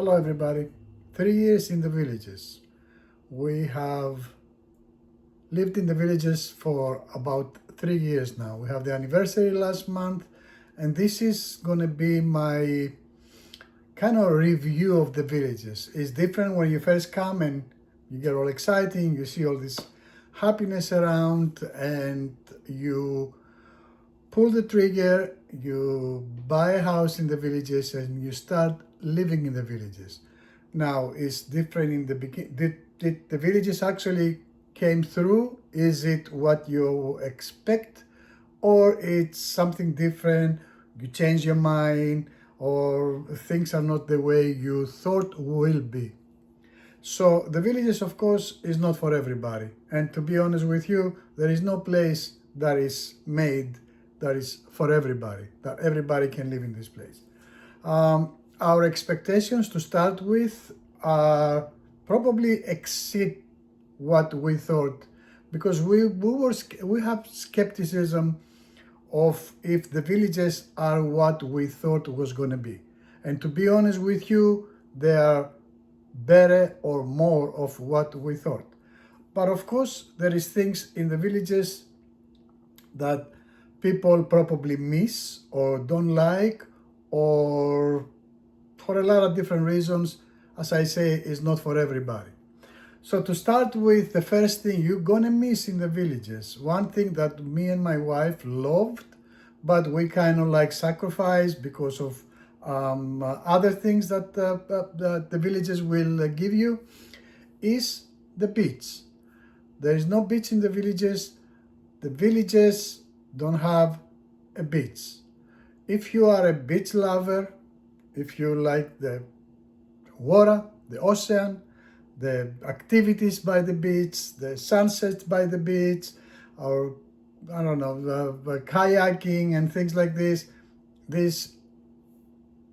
Hello everybody. 3 years in the villages. We have lived in the villages for about 3 years now. We have the anniversary last month, and this is gonna be my kind of review of the villages. It's different when you first come and you get all exciting, you see all this happiness around, and you pull the trigger, you buy a house in the villages, and you start living in the villages. Now, it's different in the beginning. Did the villages actually came through? Is it what you expect? Or it's something different, you change your mind, or things are not the way you thought will be? So the villages, of course, is not for everybody. And to be honest with you, there is no place that is made that is for everybody, that everybody can live in this place. Our expectations to start with probably exceed what we thought, because we have skepticism of if the villages are what we thought was going to be. And to be honest with you, they are better or more of what we thought. But of course, there is things in the villages that people probably miss or don't like, or for a lot of different reasons. As I say, is not for everybody. So to start with, the first thing you're gonna miss in the villages, one thing that me and my wife loved, but we kind of like sacrificed because of other things that the villages will give you, is the beach. There is no beach in the villages. The villages don't have a beach. If you are a beach lover, if you like the water, the ocean, the activities by the beach, the sunsets by the beach, or I don't know, the kayaking and things like this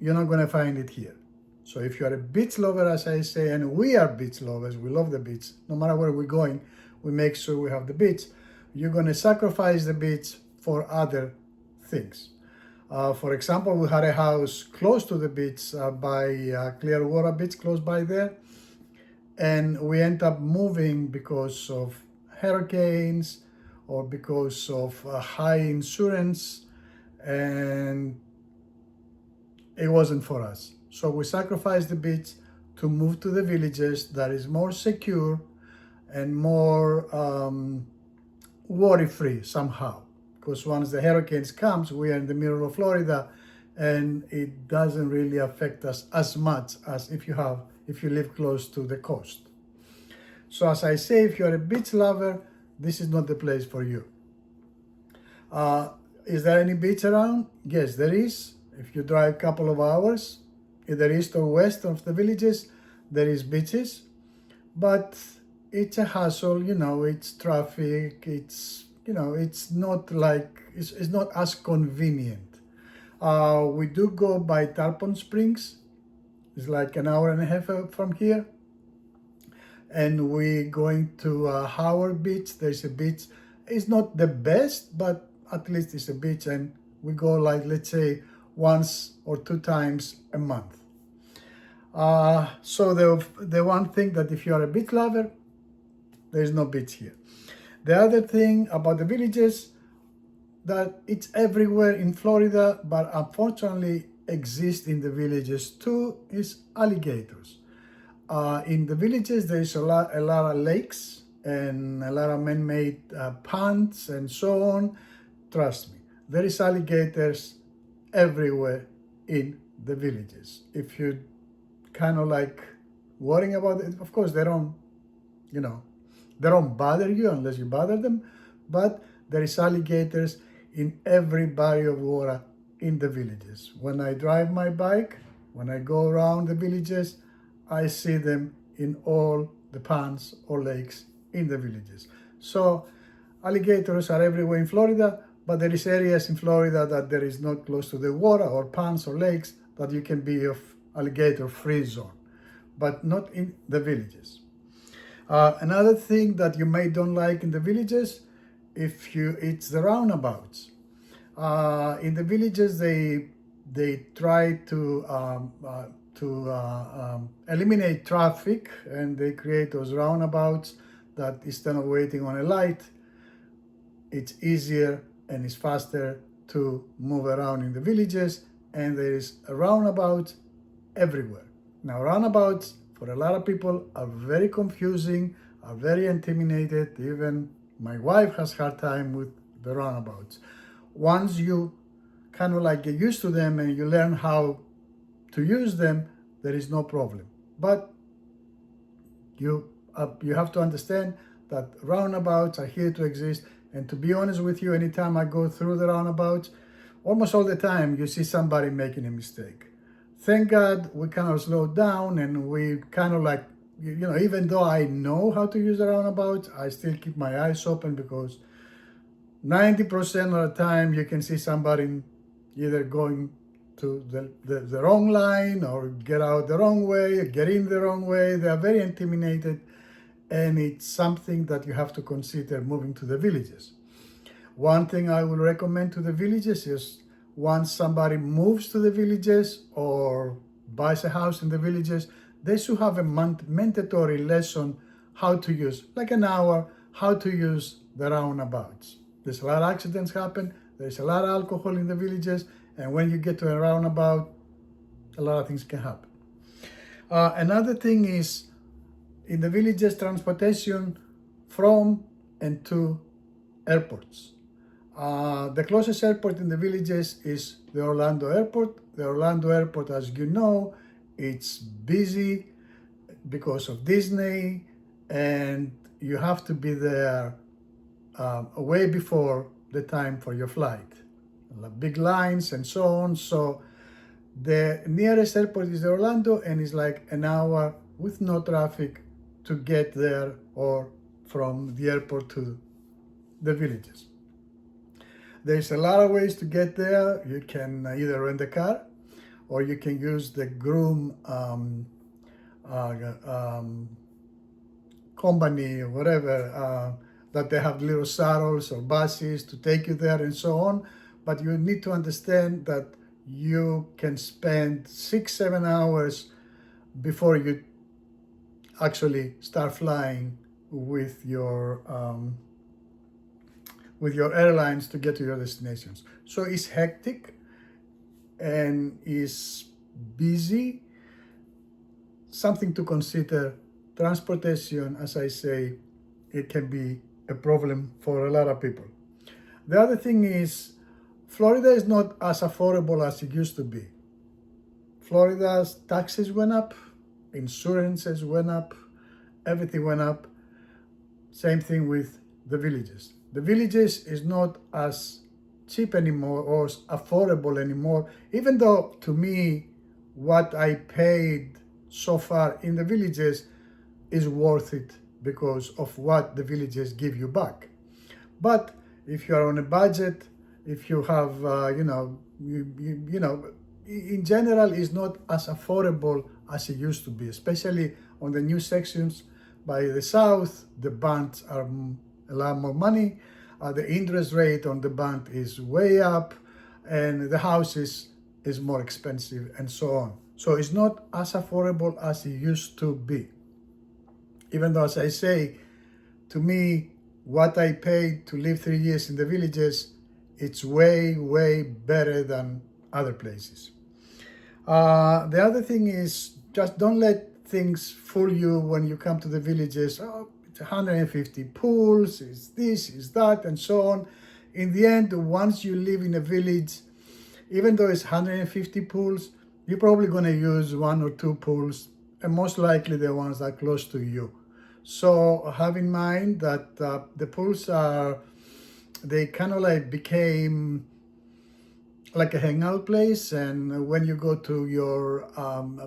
you're not going to find it here. So if you are a beach lover, as I say, and we are beach lovers, we love the beach, no matter where we're going, we make sure we have the beach, you're going to sacrifice the beach for other things. For example, we had a house close to the beach by Clearwater Beach, close by there, and we end up moving because of hurricanes or because of high insurance, and it wasn't for us. So we sacrificed the beach to move to the villages that is more secure and more worry-free somehow. Because once the hurricanes comes, we are in the middle of Florida, and it doesn't really affect us as much as if you live close to the coast. So as I say, if you're a beach lover, this is not the place for you. Is there any beach around? Yes, there is. If you drive a couple of hours, either east or west of the villages, there is beaches, but it's a hassle, it's traffic, it's not like, it's not as convenient. We do go by Tarpon Springs. It's like an hour and a half from here. And we're going to Howard Beach. There's a beach. It's not the best, but at least it's a beach. And we go, like, let's say, once or 2 times a month. So the one thing that if you are a beach lover, there's no beach here. The other thing about the villages, that it's everywhere in Florida, but unfortunately exists in the villages too, is alligators. In the villages, there's a lot of lakes and a lot of man-made ponds and so on. Trust me, there is alligators everywhere in the villages. If you kind of like worrying about it, of course they don't bother you unless you bother them, but there is alligators in every body of water in the villages. When I drive my bike, when I go around the villages, I see them in all the ponds or lakes in the villages. So alligators are everywhere in Florida, but there is areas in Florida that there is not close to the water or ponds or lakes that you can be of alligator-free zone, but not in the villages. Another thing that you may don't like in the villages, it's the roundabouts. In the villages, they try to eliminate traffic, and they create those roundabouts that instead of waiting on a light, it's easier and it's faster to move around in the villages, and there is a roundabout everywhere. Now, roundabouts for a lot of people are very confusing, are very intimidated. Even my wife has hard time with the roundabouts. Once you kind of like get used to them and you learn how to use them, there is no problem. But you have to understand that roundabouts are here to exist. And to be honest with you, anytime I go through the roundabouts, almost all the time you see somebody making a mistake. Thank God we kind of slowed down, and we kind of like, even though I know how to use the roundabouts, I still keep my eyes open, because 90% of the time you can see somebody either going to the wrong line, or get out the wrong way, or get in the wrong way. They are very intimidated, and it's something that you have to consider moving to the villages. One thing I would recommend to the villages is, once somebody moves to the villages or buys a house in the villages, they should have a mandatory lesson how to use, like an hour, how to use the roundabouts. There's a lot of accidents happen, there's a lot of alcohol in the villages, and when you get to a roundabout, a lot of things can happen. Another thing is, in the villages, transportation from and to airports. The closest airport in the villages is the Orlando Airport. The Orlando Airport, as you know, it's busy because of Disney, and you have to be there way before the time for your flight. Big lines and so on. So the nearest airport is Orlando, and it's like an hour with no traffic to get there, or from the airport to the villages. There's a lot of ways to get there. You can either rent a car, or you can use the groom company or whatever, that they have little shuttles or buses to take you there and so on. But you need to understand that you can spend 6-7 hours before you actually start flying with your airlines to get to your destinations. So it's hectic and is busy. Something to consider. Transportation, as I say, it can be a problem for a lot of people. The other thing is, Florida is not as affordable as it used to be. Florida's taxes went up, insurances went up, everything went up. Same thing with the villages. The villages is not as cheap anymore or affordable anymore, even though to me what I paid so far in the villages is worth it because of what the villages give you back. But if you are on a budget, if you have, in general, it's not as affordable as it used to be, especially on the new sections by the south. The bonds are a lot more money. The interest rate on the bond is way up, and the houses is more expensive, and so on. So it's not as affordable as it used to be. Even though, as I say, to me, what I paid to live 3 years in the villages, it's way, way better than other places. The other thing is, just don't let things fool you when you come to the villages. Oh, it's 150 pools, it's this, it's that, and so on. In the end, once you live in a village, even though it's 150 pools, you're probably going to use 1 or 2 pools, and most likely the ones that are close to you. So have in mind that the pools they kind of like became like a hangout place, and when you go to your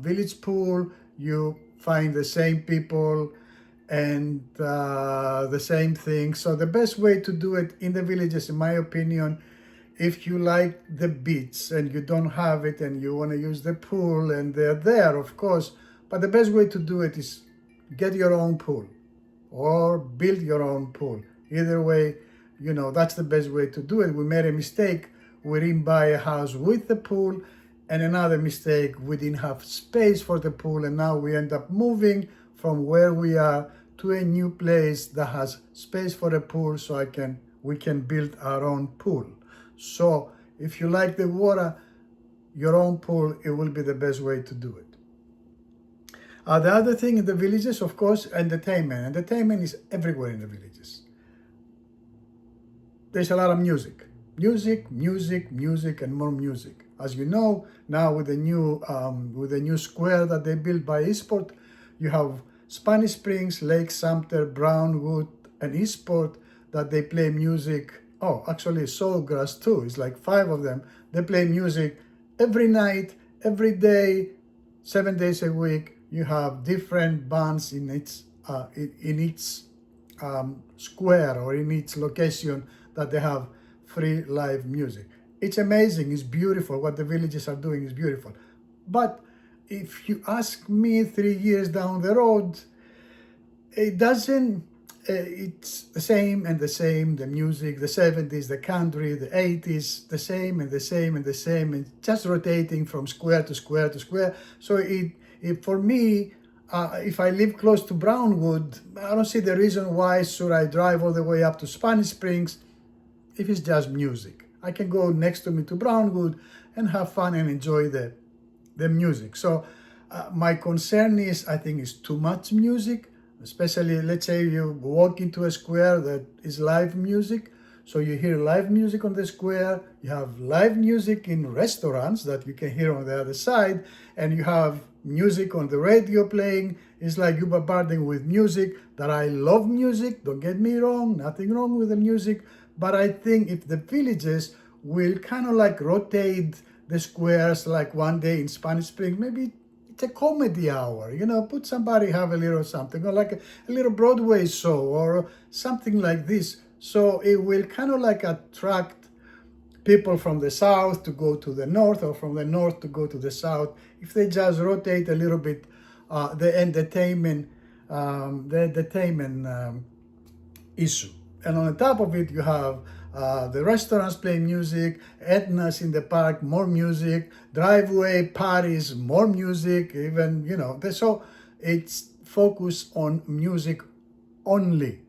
village pool, you find the same people and the same thing. So the best way to do it in the villages, in my opinion, if you like the beach and you don't have it and you want to use the pool, and they're there, of course, but the best way to do it is get your own pool or build your own pool. Either way, that's the best way to do it. We made a mistake. We didn't buy a house with the pool, And another mistake, we didn't have space for the pool, and now we end up moving from where we are to a new place that has space for a pool, so we can build our own pool. So if you like the water, your own pool, it will be the best way to do it. The other thing in the villages, of course, entertainment. Entertainment is everywhere in the villages. There's a lot of music, and more music. As you know, now with the new square that they built by Eastport, you have Spanish Springs, Lake Sumter, Brownwood, and Eastport that they play music. Oh, actually Sawgrass too. It's like 5 of them. They play music every night, every day, 7 days a week. You have different bands in each square or in each location that they have free live music. It's amazing, it's beautiful. What the villages are doing is beautiful. But if you ask me 3 years down the road, it doesn't, it's the same and the same, the music, the 70s, the country, the 80s, the same and the same and the same, and just rotating from square to square to square. So for me, if I live close to Brownwood, I don't see the reason why should I drive all the way up to Spanish Springs if it's just music. I can go next to me to Brownwood and have fun and enjoy the music. So my concern is, I think it's too much music, especially let's say you walk into a square that is live music. So you hear live music on the square, you have live music in restaurants that you can hear on the other side, and you have music on the radio playing. It's like you're bombarding with music that I love music, don't get me wrong, nothing wrong with the music, but I think if the villages will kind of like rotate the squares, like one day in Spanish Spring, maybe it's a comedy hour, put somebody, have a little something, or like a little Broadway show or something like this. So it will kind of like attract people from the south to go to the north, or from the north to go to the south, if they just rotate a little bit the entertainment issue. And on the top of it, you have the restaurants playing music, Etna's in the park, more music, driveway parties, more music, even, so it's focused on music only.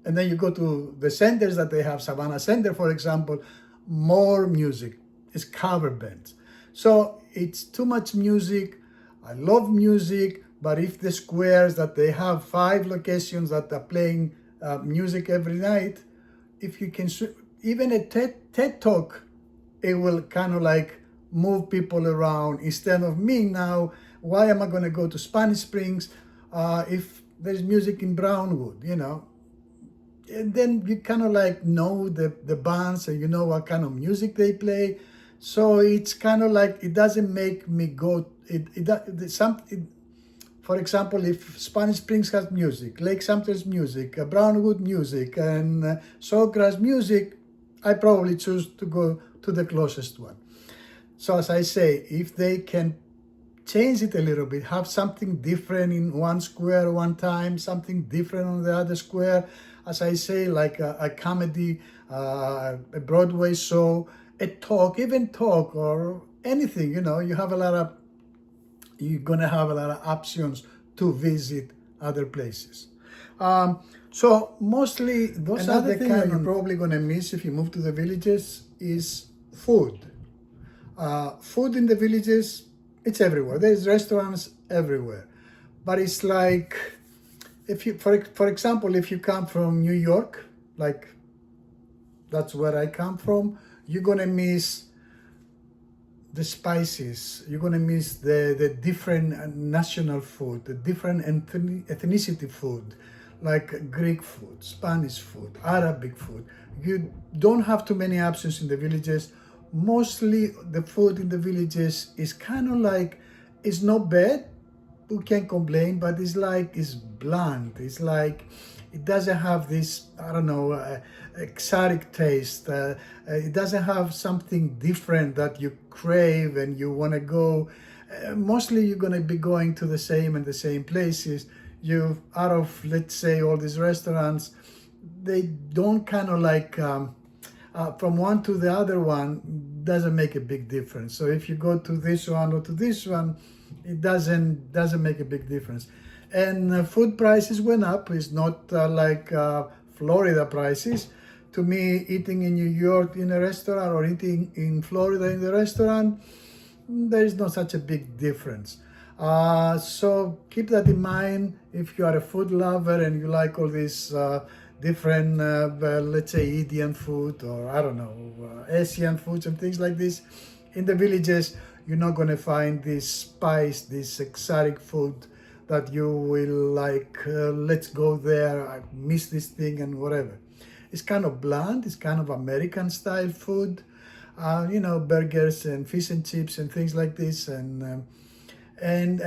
And then you go to the centers that they have, Savannah Center, for example, more music. It's cover bands. So it's too much music. I love music, but if the squares that they have 5 locations that are playing music every night, if you can, even a TED Talk, it will kind of like move people around. Instead of me now, why am I going to go to Spanish Springs if there's music in Brownwood, And then you kind of like know the bands, and you know what kind of music they play. So it's kind of like, it doesn't make me go, for example, if Spanish Springs has music, Lake Sumter's music, Brownwood music, and Sawgrass music, I probably choose to go to the closest one. So as I say, if they can change it a little bit, have something different in one square one time, something different on the other square, as I say, like a comedy, a Broadway show, a talk, or anything, you have you're gonna have a lot of options to visit other places. So mostly those are the things that you're probably gonna miss if you move to the villages is food. Food in the villages, it's everywhere. There's restaurants everywhere, but it's like, if you, for example, if you come from New York, like that's where I come from, you're gonna miss the spices, you're gonna miss the different national food, the different ethnicity food, like Greek food, Spanish food, Arabic food. You don't have too many options in the villages. Mostly the food in the villages is kind of like, it's not bad, we can't complain, but it's bland. It's like, it doesn't have this, I don't know, exotic taste. It doesn't have something different that you crave and you want to go. Mostly you're going to be going to the same places. Out of, let's say, all these restaurants, they don't kind of like, from one to the other one doesn't make a big difference. So if you go to this one or to this one, it doesn't make a big difference. And food prices went up. It's not like Florida prices. To me, eating in New York in a restaurant or eating in Florida in the restaurant, there is not such a big difference. So keep that in mind if you are a food lover and you like all these different, let's say, Indian food or I don't know, Asian foods and things like this. In the villages, you're not going to find this spice, this exotic food that you will like, let's go there, I miss this thing and whatever. It's kind of bland, it's kind of American style food, burgers and fish and chips and things like this, and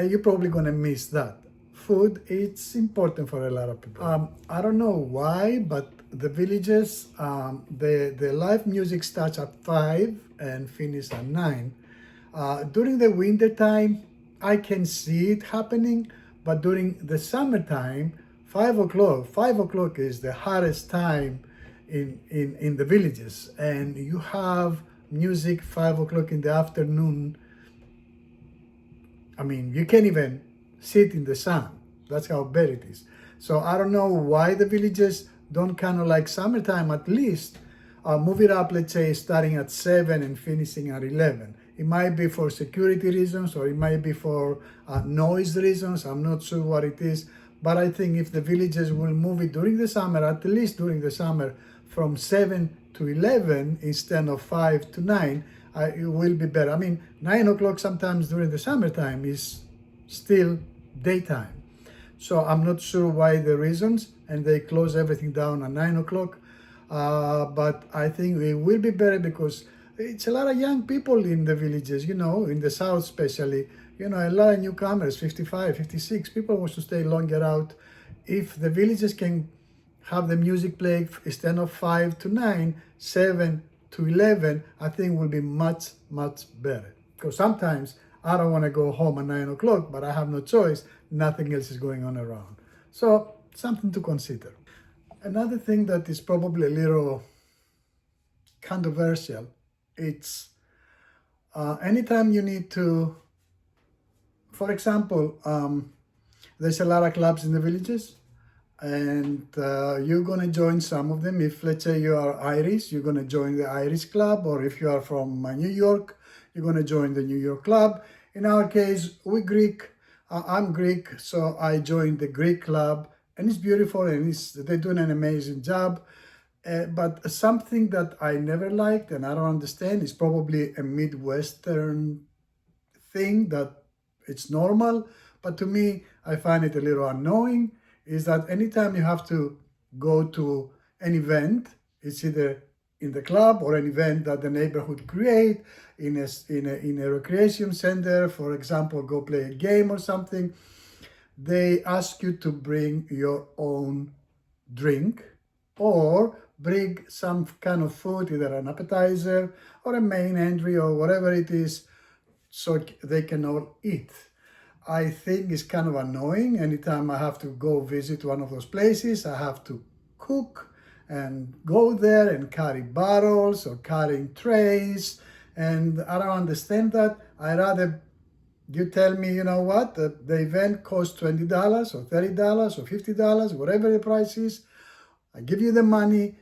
you're probably gonna miss that. Food, it's important for a lot of people. I don't know why, but the villages, the live music starts at 5 and finishes at 9. During the winter time, I can see it happening, but during the summertime, 5 o'clock is the hardest time in the villages, and you have music 5 o'clock in the afternoon. I mean, you can't even sit in the sun. That's how bad it is. So I don't know why the villages don't kind of like summertime at least move it up, let's say, starting at 7 and finishing at 11. It might be for security reasons or it might be for noise reasons. I'm not sure what it is. But I think if the villages will move it during the summer, at least during the summer, from 7 to 11 instead of 5 to 9, it will be better. I mean, 9 o'clock sometimes during the summertime is still daytime. So I'm not sure why the reasons, and they close everything down at 9 o'clock. But I think it will be better because it's a lot of young people in the villages, in the south especially. A lot of newcomers, 55, 56, people want to stay longer out. If the villages can have the music play instead of 5 to 9, 7 to 11, I think will be much, much better. Because sometimes I don't want to go home at 9 o'clock, but I have no choice. Nothing else is going on around. So something to consider. Another thing that is probably a little controversial, it's anytime you need to, for example, there's a lot of clubs in the villages, and you're going to join some of them. If, let's say, you are Irish, you're going to join the Irish club, or if you are from New York, you're going to join the New York club. In our case, we're Greek. I'm Greek, so I joined the Greek club, and it's beautiful, and they're doing an amazing job. But something that I never liked and I don't understand is probably a Midwestern thing that it's normal, but to me, I find it a little annoying, is that anytime you have to go to an event, it's either in the club or an event that the neighborhood create, in a recreation center, for example, go play a game or something, they ask you to bring your own drink or bring some kind of food, either an appetizer or a main entry or whatever it is, so they can all eat. I think it's kind of annoying. Anytime I have to go visit one of those places, I have to cook and go there and carry bottles or carrying trays, and I don't understand that. I rather you tell me, you know what, the event costs $20 or $30 or $50, whatever the price is. I give you the money,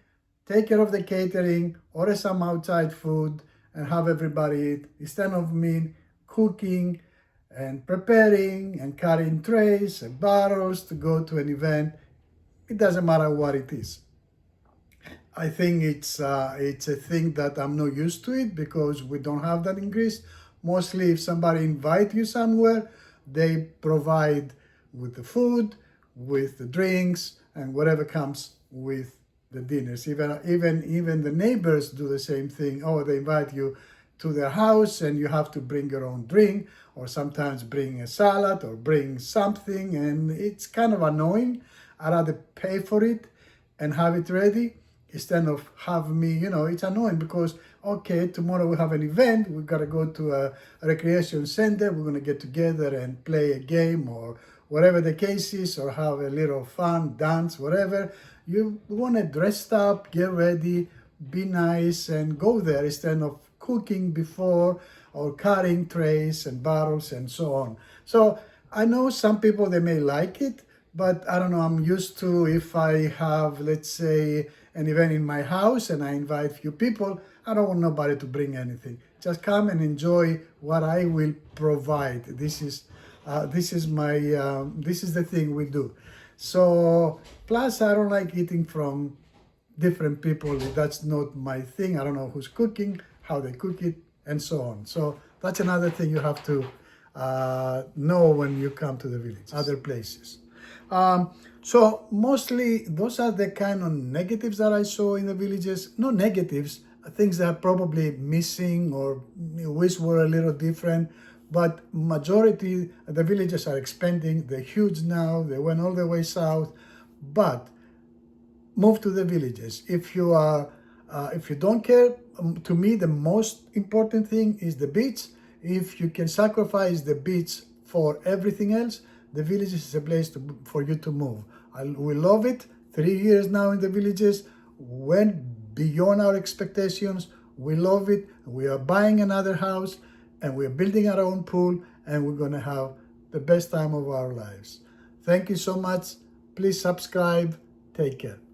take care of the catering, order some outside food, and have everybody eat, instead of me cooking and preparing and carrying trays and bottles to go to an event. It doesn't matter what it is. I think it's a thing that I'm not used to it because we don't have that in Greece. Mostly if somebody invites you somewhere, they provide with the food, with the drinks, and whatever comes with the dinners. Even the neighbors do the same thing. Oh, they invite you to their house and you have to bring your own drink, or sometimes bring a salad or bring something, and it's kind of annoying. I'd rather pay for it and have it ready instead of have me, it's annoying because, okay, tomorrow we have an event, we've got to go to a recreation center, we're going to get together and play a game or whatever the case is, or have a little fun, dance, whatever. You want to dress up, get ready, be nice and go there instead of cooking before or carrying trays and bottles and so on. So I know some people, they may like it, but I don't know, I'm used to, if I have, let's say, an event in my house and I invite few people, I don't want nobody to bring anything. Just come and enjoy what I will provide. This is the thing we do. So plus I don't like eating from different people. That's not my thing. I don't know who's cooking, how they cook it, and so on. So that's another thing you have to know when you come to the village, other places. So mostly those are the kind of negatives that I saw in the villages. No negatives, things that are probably missing or wish were a little different. But majority, the villages are expanding. They're huge now. They went all the way south. But move to the villages. If you don't care, to me the most important thing is the beach. If you can sacrifice the beach for everything else, the villages is a place for you to move. We love it. 3 years now in the villages, went beyond our expectations. We love it. We are buying another house and we're building our own pool, and we're gonna have the best time of our lives. Thank you so much. Please subscribe. Take care.